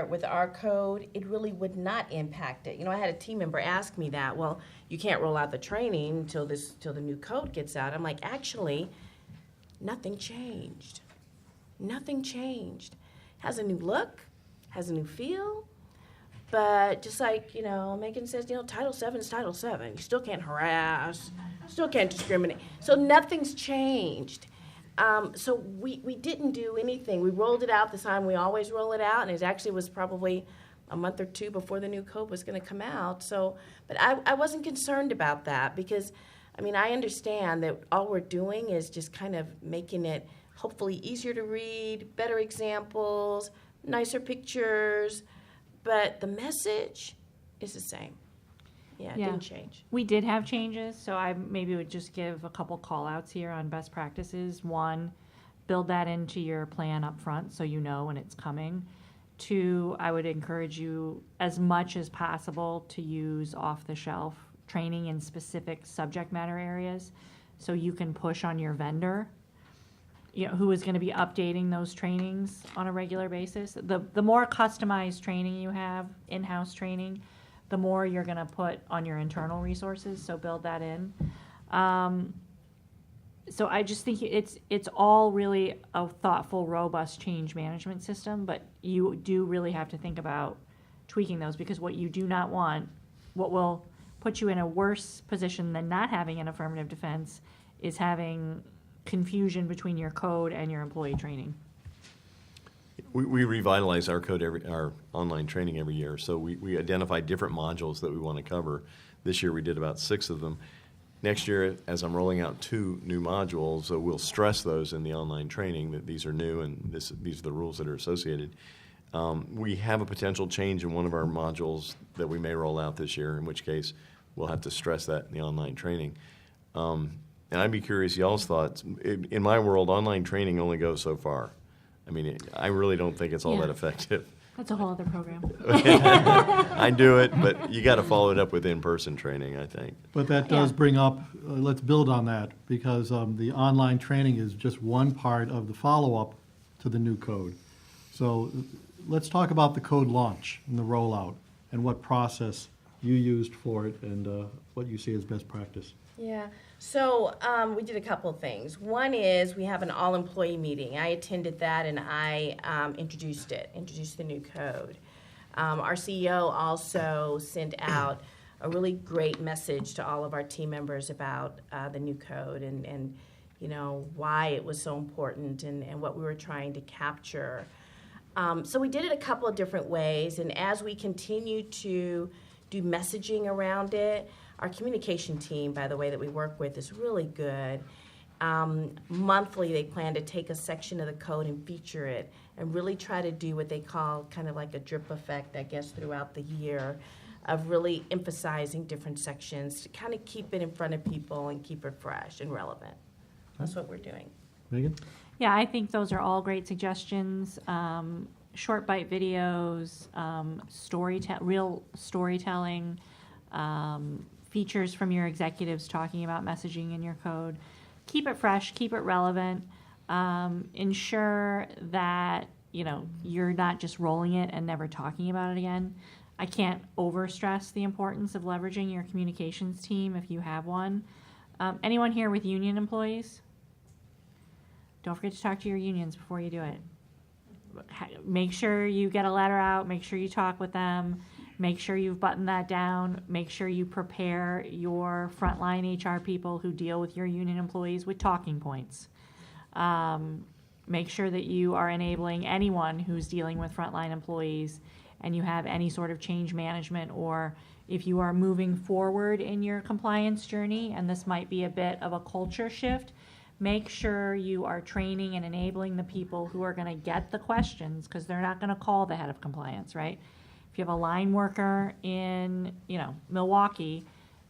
Speaker 4: with our code, it really would not impact it. I had a team member ask me that. Well, you can't roll out the training till the new code gets out. I'm like, actually, nothing changed. Nothing changed. Has a new look, has a new feel, but just like Megan says, Title VII is Title VII. You still can't harass, still can't discriminate. So nothing's changed. So we didn't do anything. We rolled it out the time we always roll it out, and it actually was probably a month or two before the new code was going to come out. So, but I wasn't concerned about that, because, I understand that all we're doing is just kind of making it hopefully easier to read, better examples, nicer pictures, but the message is the same. Yeah, it didn't change.
Speaker 2: We did have changes, so I maybe would just give a couple call-outs here on best practices. 1, build that into your plan up front so you know when it's coming. 2, I would encourage you as much as possible to use off-the-shelf training in specific subject matter areas, so you can push on your vendor, who is going to be updating those trainings on a regular basis. The more customized training you have, in-house training, the more you're going to put on your internal resources, so build that in. so I just think it's all really a thoughtful, robust change management system, but you do really have to think about tweaking those, because what you do not want, what will put you in a worse position than not having an affirmative defense, is having confusion between your code and your employee training.
Speaker 3: We revitalize our code our online training every year, so we identify different modules that we want to cover. This year we did about 6 of them. Next year, as I'm rolling out 2 new modules, we'll stress those in the online training, that these are new and these are the rules that are associated. We have a potential change in one of our modules that we may roll out this year, in which case we'll have to stress that in the online training. And I'd be curious y'all's thoughts. In my world, online training only goes so far. I mean, I really don't think it's all that effective.
Speaker 2: That's a whole other program.
Speaker 3: I do it, but you got to follow it up with in-person training, I think.
Speaker 1: But that does
Speaker 2: Yeah.
Speaker 1: bring up, let's build on that, because the online training is just one part of the follow-up to the new code. So let's talk about the code launch and the rollout, and what process you used for it, and what you see as best practice.
Speaker 4: Yeah, so we did a couple of things. One is we have an all-employee meeting. I attended that, and I introduced the new code. Our CEO also sent out a really great message to all of our team members about the new code, and you know, why it was so important, and what we were trying to capture. So we did it a couple of different ways, and as we continue to do messaging around it, our communication team, by the way, that we work with is really good. Monthly, they plan to take a section of the code and feature it, and really try to do what they call kind of like a drip effect, I guess, throughout the year, of really emphasizing different sections to kind of keep it in front of people and keep it fresh and relevant. That's what we're doing.
Speaker 1: Megan?
Speaker 2: Yeah, I think those are all great suggestions. Short bite videos, real storytelling, features from your executives talking about messaging in your code. Keep it fresh, keep it relevant. Ensure that, you know, you're not just rolling it and never talking about it again. I can't overstress the importance of leveraging your communications team if you have one. Anyone here with union employees? Don't forget to talk to your unions before you do it. Make sure you get a letter out, make sure you talk with them, make sure you've buttoned that down, make sure you prepare your frontline HR people who deal with your union employees with talking points. Make sure that you are enabling anyone who's dealing with frontline employees, and you have any sort of change management, or if you are moving forward in your compliance journey, and this might be a bit of a culture shift, make sure you are training and enabling the people who are going to get the questions, because they're not going to call the head of compliance, right? If you have a line worker in, you know, Milwaukee,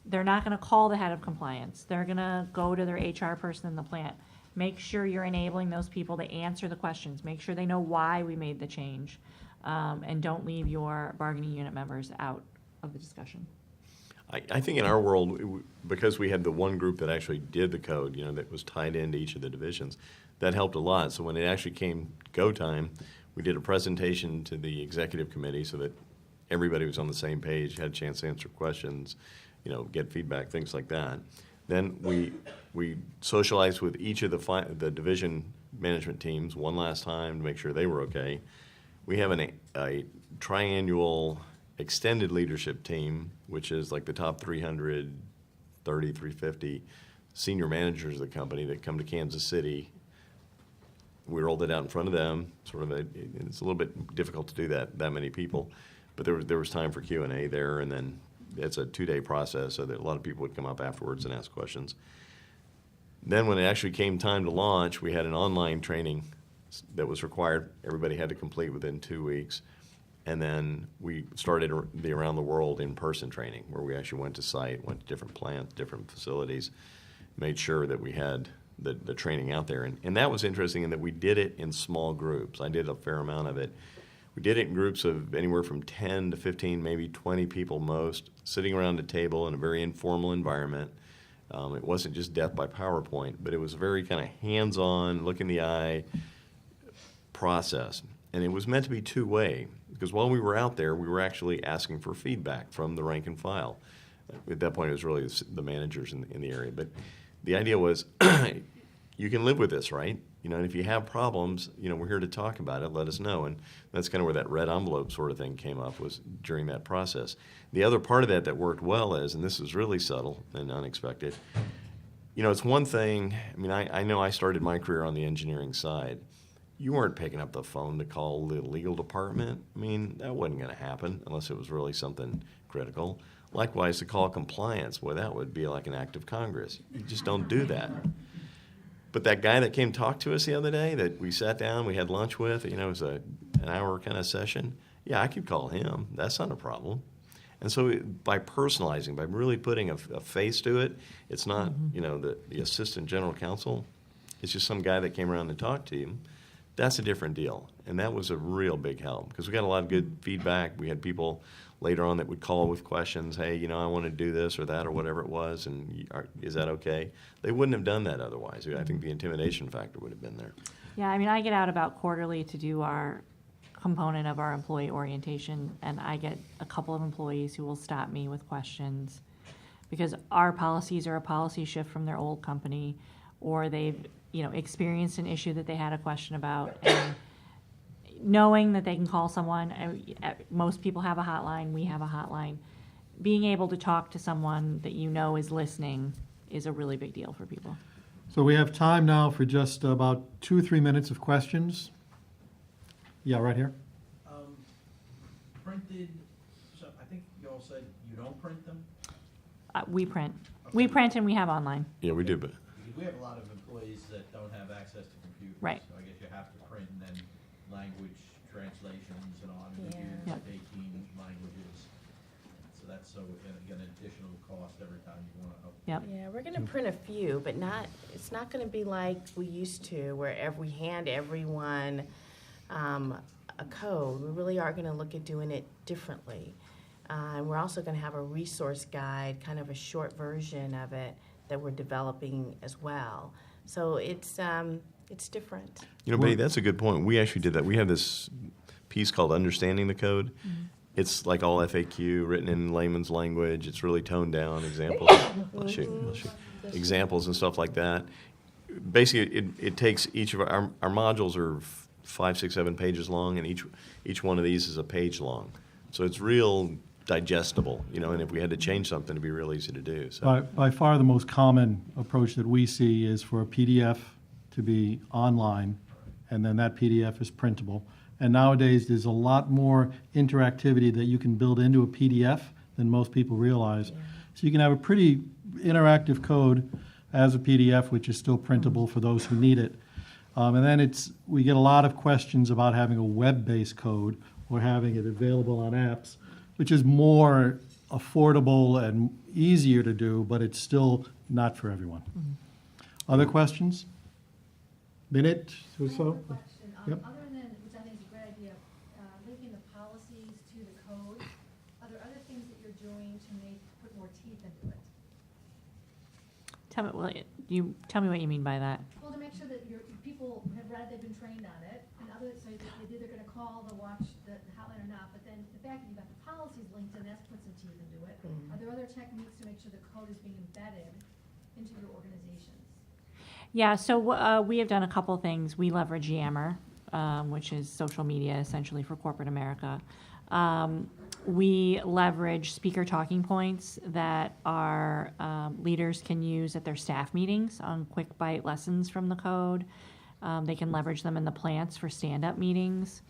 Speaker 2: they're not going to call the head of compliance. They're going to go to their HR person in the plant. Make sure you're enabling those people to answer the questions. Make sure they know why we made the change, and don't leave your bargaining unit members out of the discussion.
Speaker 3: I think in our world, because we had the one group that actually did the code, you know, that was tied into each of the divisions, that helped a lot. So when it actually came go time, we did a presentation to the executive committee so that everybody was on the same page, had a chance to answer questions, you know, get feedback, things like that. Then we socialized with each of the division management teams one last time to make sure they were okay. We have a triannual extended leadership team, which is like the top 330, 350 senior managers of the company that come to Kansas City. We rolled it out in front of them. It's a little bit difficult to do that many people, but there was time for Q&A there, and then it's a 2-day process, so that a lot of people would come up afterwards and ask questions. Then when it actually came time to launch, we had an online training that was required. Everybody had to complete within 2 weeks. And then we started the around the world in-person training, where we actually went to site, went to different plants, different facilities, made sure that we had the training out there. And that was interesting in that we did it in small groups. I did a fair amount of it. We did it in groups of anywhere from 10 to 15, maybe 20 people most, sitting around a table in a very informal environment. It wasn't just death by PowerPoint, but it was a very kind of hands-on, look in the eye process. And it was meant to be two-way, because while we were out there, we were actually asking for feedback from the rank and file. At that point, it was really the managers in the area. But the idea was you can live with this, right? And if you have problems, we're here to talk about it. Let us know. And that's kind of where that red envelope sort of thing came up, was during that process. The other part of that worked well is, and this was really subtle and unexpected, it's one thing. I know I started my career on the engineering side. You weren't picking up the phone to call the legal department. That wasn't going to happen unless it was really something critical. Likewise, to call compliance, boy, that would be like an act of Congress. You just don't do that. But that guy that came talk to us the other day that we sat down, we had lunch with, it was an hour kind of session. Yeah, I could call him. That's not a problem. And so by personalizing, by really putting a face to it, it's not, the assistant general counsel. It's just some guy that came around and talked to him. That's a different deal. And that was a real big help because we got a lot of good feedback. We had people later on that would call with questions. Hey, I want to do this or that or whatever it was, and is that okay? They wouldn't have done that otherwise. I think the intimidation factor would have been there.
Speaker 2: Yeah, I get out about quarterly to do our component of our employee orientation, and I get a couple of employees who will stop me with questions because our policies are a policy shift from their old company, or they've experienced an issue that they had a question about, and knowing that they can call someone. Most people have a hotline. We have a hotline. Being able to talk to someone that is listening is a really big deal for people.
Speaker 1: So we have time now for just about 2 or 3 minutes of questions. Yeah, right here.
Speaker 7: Printed, so I think you all said you don't print them?
Speaker 2: We print. We print and we have online.
Speaker 3: Yeah, we do, but
Speaker 7: Because we have a lot of employees that don't have access to computers.
Speaker 2: Right.
Speaker 7: So I guess you have to print and then language translations and on. We
Speaker 4: Yeah.
Speaker 7: use
Speaker 2: Yep.
Speaker 7: 18 languages. So that's again, an additional cost every time you want to update.
Speaker 2: Yep.
Speaker 4: Yeah, we're gonna print a few, but it's not gonna be like we used to, where we hand everyone a code. We really are gonna look at doing it differently. And we're also gonna have a resource guide, kind of a short version of it that we're developing as well. So it's different.
Speaker 3: Betty, that's a good point. We actually did that. We have this piece called Understanding the Code.
Speaker 2: Mm-hmm.
Speaker 3: It's like all FAQ, written in layman's language. It's really toned down, examples. I'll shoot. Examples and stuff like that. Basically, it takes each of our modules are 5, 6, 7 pages long, and each one of these is a page long. So it's real digestible, and if we had to change something, it'd be real easy to do. So.
Speaker 1: By far the most common approach that we see is for a PDF to be online, and then that PDF is printable. And nowadays, there's a lot more interactivity that you can build into a PDF than most people realize. Yeah. So you can have a pretty interactive code as a PDF, which is still printable for those who need it. And then we get a lot of questions about having a web-based code or having it available on apps, which is more affordable and easier to do, but it's still not for everyone. Mm-hmm. Other questions? Minute or so?
Speaker 10: I have a question.
Speaker 1: Yep.
Speaker 10: Other than, which I think is a great idea, linking the policies to the code, are there other things that you're doing to put more teeth into it?
Speaker 2: Tell me what you mean by that.
Speaker 10: Well, to make sure that your people have read, they've been trained on it, and so they're either going to call, they'll watch the hotline or not, but then the fact that you've got the policies linked in, that's put some teeth into it. Are there other techniques to make sure the code is being embedded into your organizations?
Speaker 2: Yeah, so we have done a couple things. We leverage Yammer, which is social media essentially for corporate America. We leverage speaker talking points that our leaders can use at their staff meetings on quick bite lessons from the code. They can leverage them in the plants for stand-up meetings.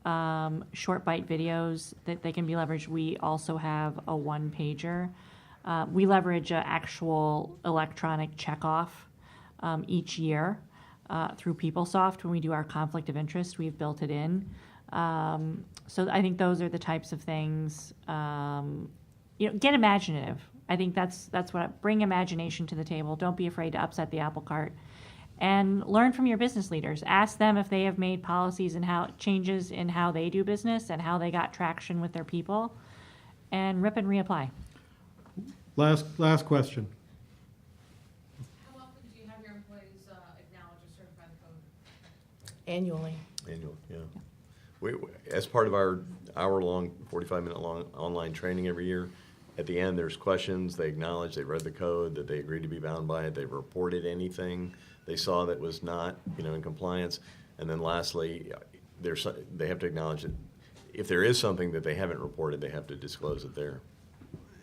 Speaker 2: Short bite videos that they can be leveraged. We also have a one-pager. We leverage an actual electronic checkoff each year through PeopleSoft. When we do our conflict of interest, we've built it in. So I think those are the types of things. Get imaginative. I think that's bring imagination to the table. Don't be afraid to upset the apple cart, and learn from your business leaders. Ask them if they have made policies and changes in how they do business and how they got traction with their people, and rip and reapply.
Speaker 1: Last question.
Speaker 11: How often do you have your employees acknowledge or certify the code?
Speaker 4: Annually.
Speaker 3: Annual, yeah. We, as part of our hour-long, 45-minute long online training every year, At the end, there's questions, they acknowledge they've read the code, that they agree to be bound by it, they've reported anything they saw that was not, in compliance. And then lastly, they have to acknowledge that if there is something that they haven't reported, they have to disclose it there.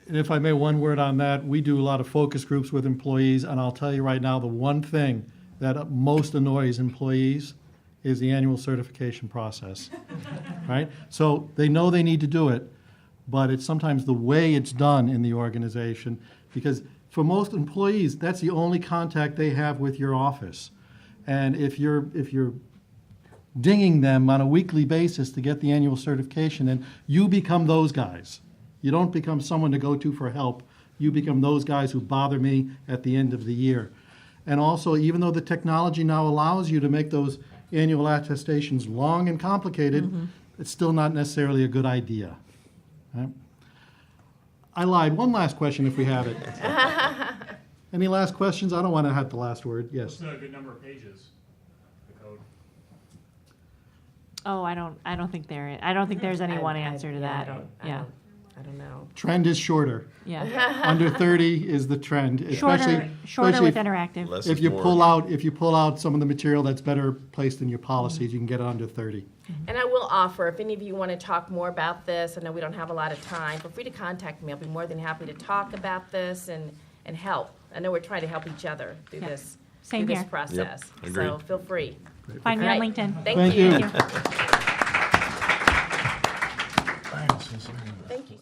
Speaker 1: And if I may, one word on that, we do a lot of focus groups with employees, and I'll tell you right now, the one thing that most annoys employees is the annual certification process, right? So they know they need to do it, but it's sometimes the way it's done in the organization, because for most employees, that's the only contact they have with your office. And if you're dinging them on a weekly basis to get the annual certification, and you become those guys. You don't become someone to go to for help. You become those guys who bother me at the end of the year. And also, even though the technology now allows you to make those annual attestations long and complicated, it's still not necessarily a good idea. Right? I lied. One last question if we have it. Any last questions? I don't want to have the last word. Yes.
Speaker 6: What's a good number of pages, the code?
Speaker 2: Oh, I don't think there's any one answer to that.
Speaker 4: I don't know.
Speaker 1: Trend is shorter.
Speaker 2: Yeah.
Speaker 1: Under 30 is the trend.
Speaker 2: Shorter
Speaker 1: especially
Speaker 2: with
Speaker 1: if-
Speaker 2: interactive.
Speaker 3: Less
Speaker 1: If
Speaker 3: is
Speaker 1: you
Speaker 3: more.
Speaker 1: pull out some of the material that's better placed in your policies, you can get it under 30.
Speaker 4: And I will offer, if any of you want to talk more about this, I know we don't have a lot of time, feel free to contact me. I'll be more than happy to talk about this and help. I know we're trying to help each other through
Speaker 2: Yep.
Speaker 4: this,
Speaker 2: Same
Speaker 4: through this
Speaker 2: here.
Speaker 4: process.
Speaker 3: Yep,
Speaker 4: So
Speaker 3: agreed.
Speaker 4: feel free.
Speaker 2: Find me
Speaker 4: All
Speaker 2: on
Speaker 4: right.
Speaker 2: LinkedIn.
Speaker 4: Thank you.
Speaker 1: you.
Speaker 4: Thank you.